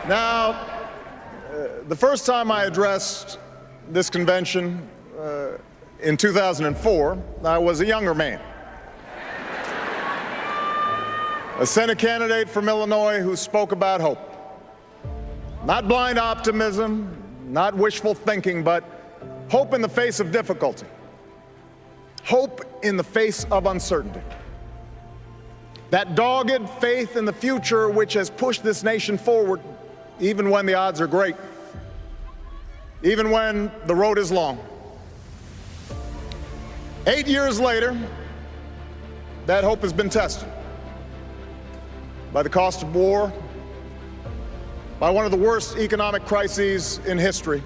Now, the first time I addressed this convention in 2004, I was a younger man. A Senate candidate from Illinois who spoke about hope. Not blind optimism, not wishful thinking, but hope in the face of difficulty. Hope in the face of uncertainty. That dogged faith in the future which has pushed this nation forward even when the odds are great, even when the road is long. 8 years later, that hope has been tested by the cost of war, by one of the worst economic crises in history,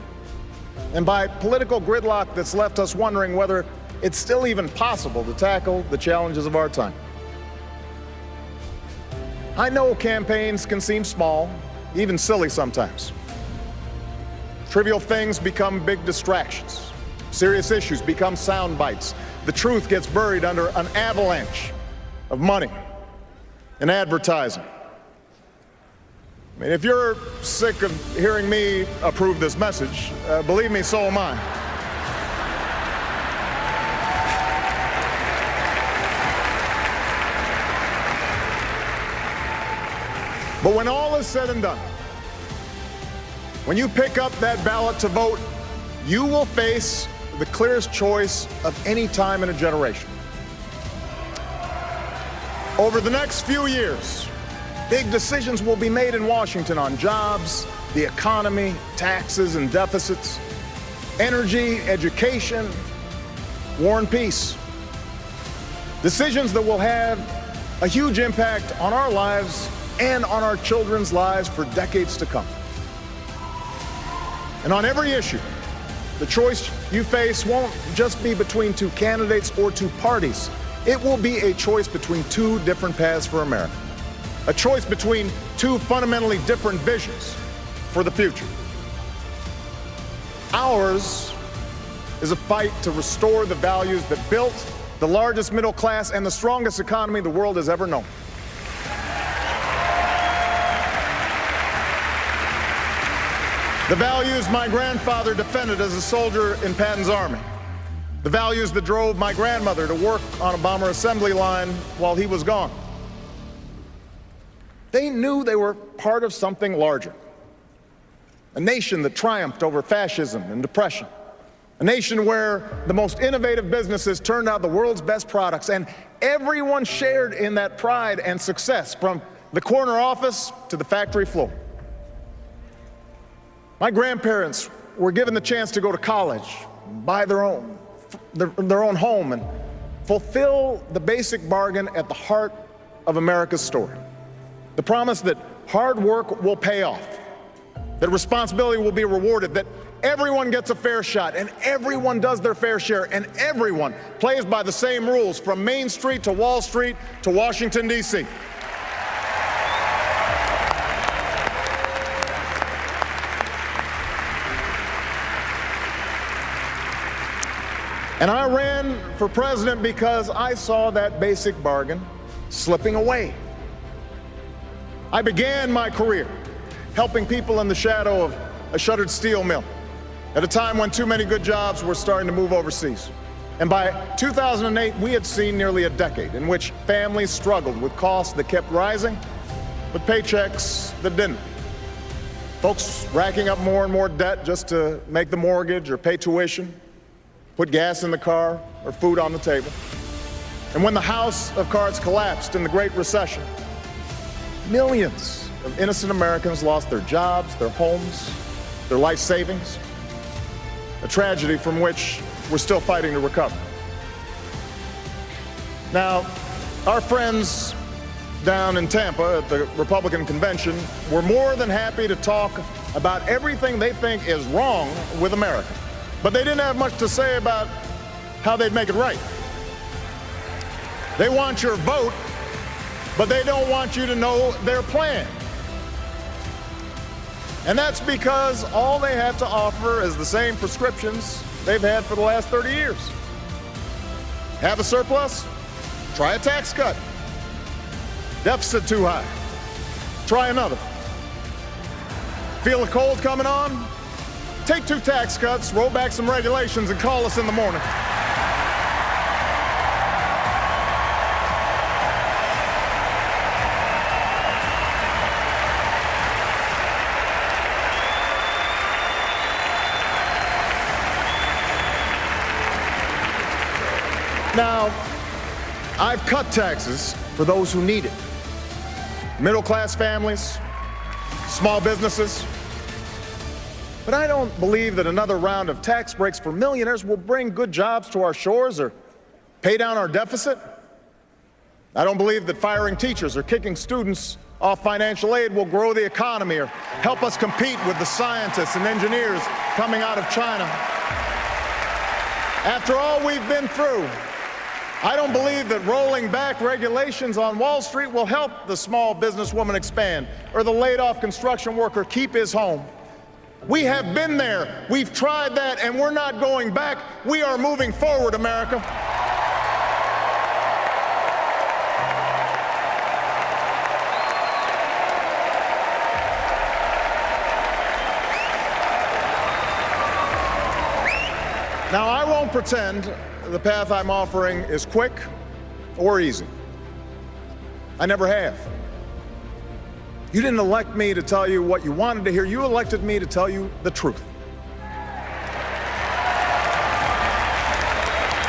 and by political gridlock that's left us wondering whether it's still even possible to tackle the challenges of our time. I know campaigns can seem small, even silly sometimes. Trivial things become big distractions. Serious issues become sound bites. The truth gets buried under an avalanche of money and advertising. I mean, if you're sick of hearing me approve this message, believe me, so am I. But when all is said and done, when you pick up that ballot to vote, you will face the clearest choice of any time in a generation. Over the next few years, big decisions will be made in Washington on jobs, the economy, taxes and deficits, energy, education, war and peace. Decisions that will have a huge impact on our lives and on our children's lives for decades to come. And on every issue, the choice you face won't just be between two candidates or two parties. It will be a choice between two different paths for America. A choice between two fundamentally different visions for the future. Ours is a fight to restore the values that built the largest middle class and the strongest economy the world has ever known. The values my grandfather defended as a soldier in Patton's army. The values that drove my grandmother to work on a bomber assembly line while he was gone. They knew they were part of something larger. A nation that triumphed over fascism and depression. A nation where the most innovative businesses turned out the world's best products, and everyone shared in that pride and success, from the corner office to the factory floor. My grandparents were given the chance to go to college, buy their own home, and fulfill the basic bargain at the heart of America's story. The promise that hard work will pay off, that responsibility will be rewarded, that everyone gets a fair shot, and everyone does their fair share, and everyone plays by the same rules, from Main Street to Wall Street to Washington, D.C. And I ran for president because I saw that basic bargain slipping away. I began my career helping people in the shadow of a shuttered steel mill at a time when too many good jobs were starting to move overseas. And by 2008, we had seen nearly a decade in which families struggled with costs that kept rising, but paychecks that didn't. Folks racking up more and more debt just to make the mortgage or pay tuition, put gas in the car or food on the table. And when the house of cards collapsed in the Great Recession, millions of innocent Americans lost their jobs, their homes, their life savings, a tragedy from which we're still fighting to recover. Now, our friends down in Tampa at the Republican convention were more than happy to talk about everything they think is wrong with America. But they didn't have much to say about how they'd make it right. They want your vote, but they don't want you to know their plan. And that's because all they have to offer is the same prescriptions they've had for the last 30 years. Have a surplus? Try a tax cut. Deficit too high? Try another. Feel the cold coming on? Take 2 tax cuts, roll back some regulations, and call us in the morning. Now, I've cut taxes for those who need it. Middle-class families, small businesses. But I don't believe that another round of tax breaks for millionaires will bring good jobs to our shores or pay down our deficit. I don't believe that firing teachers or kicking students off financial aid will grow the economy or help us compete with the scientists and engineers coming out of China. After all we've been through, I don't believe that rolling back regulations on Wall Street will help the small businesswoman expand or the laid-off construction worker keep his home. We have been there. We've tried that, and we're not going back. We are moving forward, America. Now, I won't pretend the path I'm offering is quick or easy. I never have. You didn't elect me to tell you what you wanted to hear. You elected me to tell you the truth.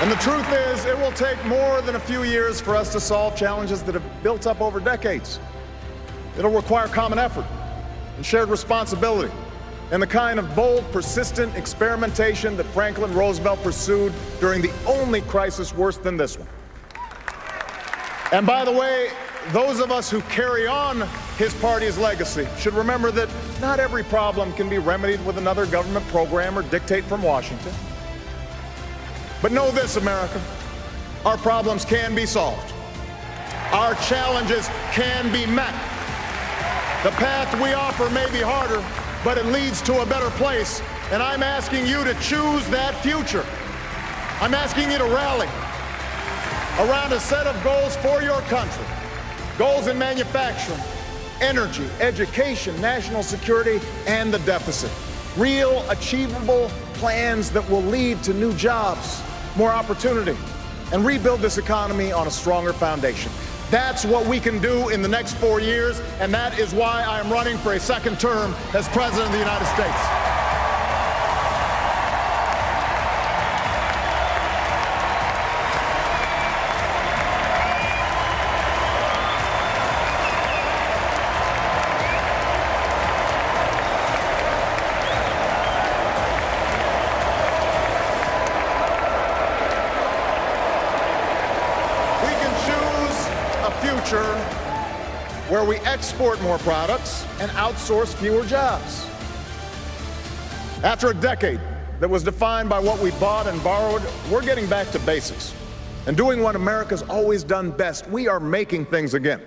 And the truth is, it will take more than a few years for us to solve challenges that have built up over decades. It'll require common effort and shared responsibility, and the kind of bold, persistent experimentation that Franklin Roosevelt pursued during the only crisis worse than this one. And by the way, those of us who carry on his party's legacy should remember that not every problem can be remedied with another government program or dictate from Washington. But know this, America, our problems can be solved. Our challenges can be met. The path we offer may be harder, but it leads to a better place, and I'm asking you to choose that future. I'm asking you to rally around a set of goals for your country. Goals in manufacturing, energy, education, national security, and the deficit. Real, achievable plans that will lead to new jobs, more opportunity, and rebuild this economy on a stronger foundation. That's what we can do in the next 4 years, and that is why I am running for a second term as President of the United States. Where we export more products and outsource fewer jobs. After a decade that was defined by what we bought and borrowed, we're getting back to basics and doing what America's always done best. We are making things again.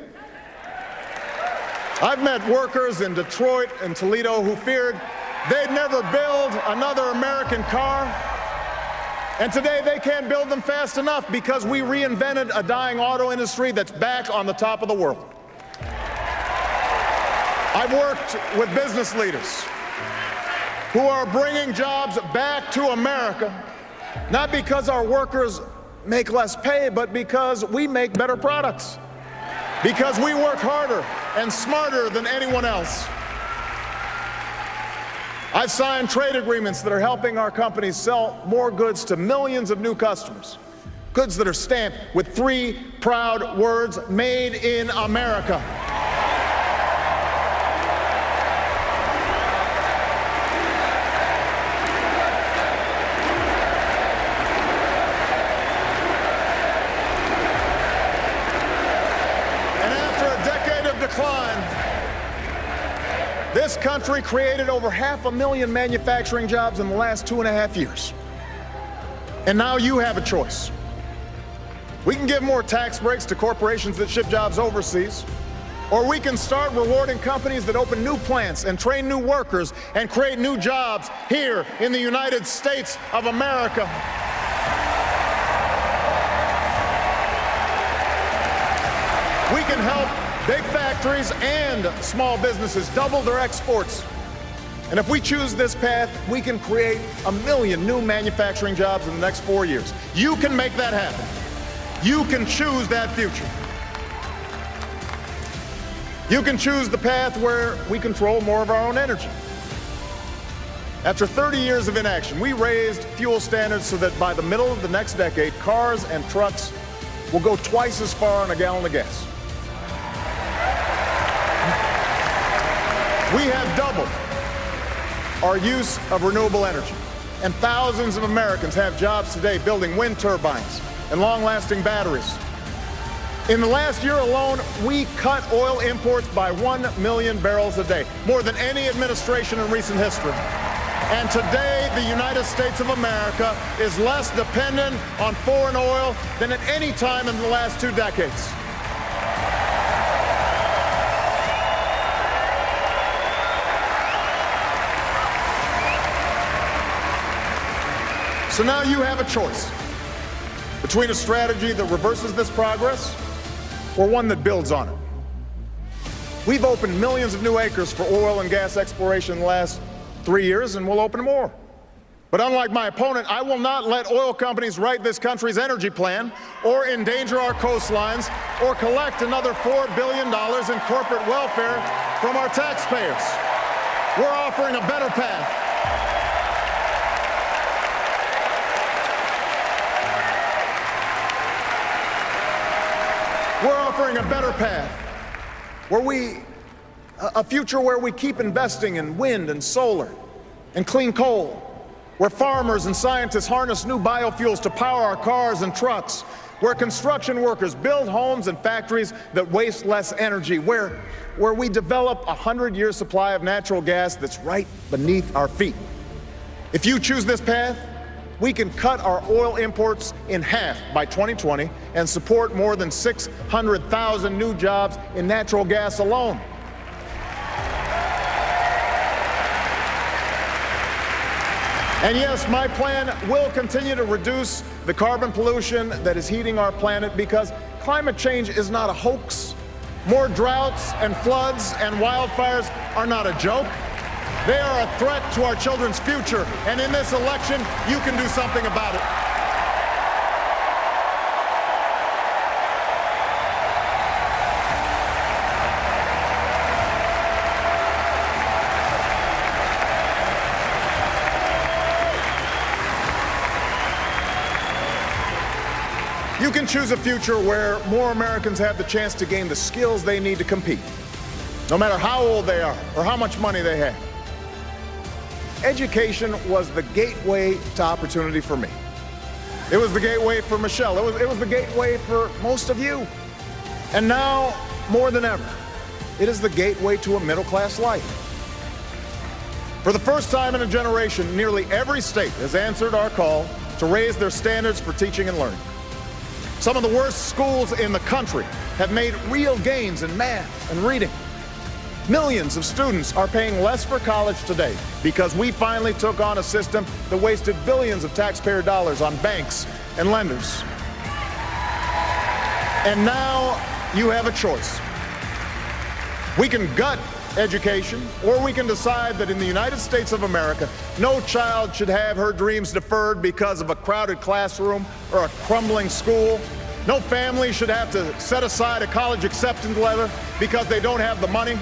I've met workers in Detroit and Toledo who feared they'd never build another American car. And today they can't build them fast enough because we reinvented a dying auto industry that's back on the top of the world. I've worked with business leaders who are bringing jobs back to America, not because our workers make less pay, but because we make better products, because we work harder and smarter than anyone else. I've signed trade agreements that are helping our companies sell more goods to millions of new customers, goods that are stamped with 3 proud words, made in America. This country created over 500,000 manufacturing jobs in the last 2.5 years. And now you have a choice. We can give more tax breaks to corporations that ship jobs overseas, or we can start rewarding companies that open new plants and train new workers and create new jobs here in the United States of America. We can help big factories and small businesses double their exports And if we choose this path, we can create 1 million new manufacturing jobs in the next 4 years. You can make that happen. You can choose that future. You can choose the path where we control more of our own energy. After 30 years of inaction, we raised fuel standards so that by the middle of the next decade, cars and trucks will go twice as far on a gallon of gas. We have doubled our use of renewable energy, and thousands of Americans have jobs today building wind turbines and long-lasting batteries. In the last year alone, we cut oil imports by 1 million barrels a day, more than any administration in recent history. And today, the United States of America is less dependent on foreign oil than at any time in the last 2 decades. So now you have a choice between a strategy that reverses this progress or one that builds on it. We've opened millions of new acres for oil and gas exploration in the last 3 years, and we'll open more. But unlike my opponent, I will not let oil companies write this country's energy plan or endanger our coastlines or collect another $4 billion in corporate welfare from our taxpayers. We're offering a better path. We're offering a better path, a future where we keep investing in wind and solar and clean coal, where farmers and scientists harness new biofuels to power our cars and trucks, where construction workers build homes and factories that waste less energy, where we develop a 100-year supply of natural gas that's right beneath our feet. If you choose this path, we can cut our oil imports in half by 2020 and support more than 600,000 new jobs in natural gas alone. And yes, my plan will continue to reduce the carbon pollution that is heating our planet, because climate change is not a hoax. More droughts and floods and wildfires are not a joke. They are a threat to our children's future, and in this election, you can do something about it. You can choose a future where more Americans have the chance to gain the skills they need to compete, no matter how old they are or how much money they have. Education was the gateway to opportunity for me. It was the gateway for Michelle. It was the gateway for most of you. And now, more than ever, it is the gateway to a middle-class life. For the first time in a generation, nearly every state has answered our call to raise their standards for teaching and learning. Some of the worst schools in the country have made real gains in math and reading. Millions of students are paying less for college today because we finally took on a system that wasted billions of taxpayer dollars on banks and lenders. And now you have a choice. We can gut education, or we can decide that in the United States of America, no child should have her dreams deferred because of a crowded classroom or a crumbling school. No family should have to set aside a college acceptance letter because they don't have the money.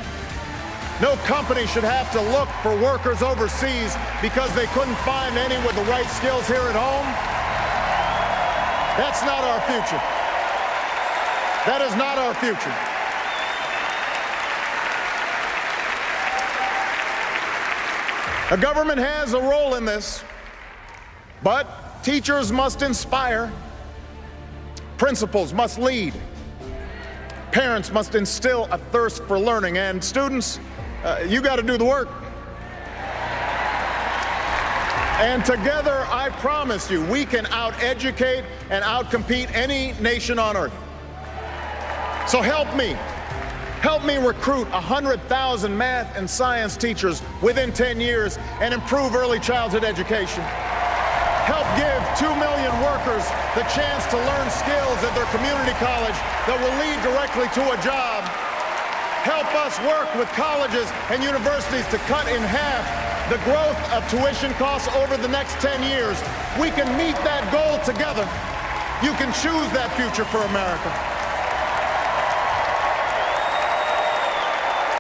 No company should have to look for workers overseas because they couldn't find any with the right skills here at home. That's not our future. That is not our future. A government has a role in this, but teachers must inspire, principals must lead, parents must instill a thirst for learning, and students, you got to do the work. And together, I promise you, we can out-educate and out-compete any nation on earth. So help me recruit 100,000 math and science teachers within 10 years and improve early childhood education. Help give 2 million workers the chance to learn skills at their community college that will lead directly to a job. Help us work with colleges and universities to cut in half the growth of tuition costs over the next 10 years. We can meet that goal together. You can choose that future for America.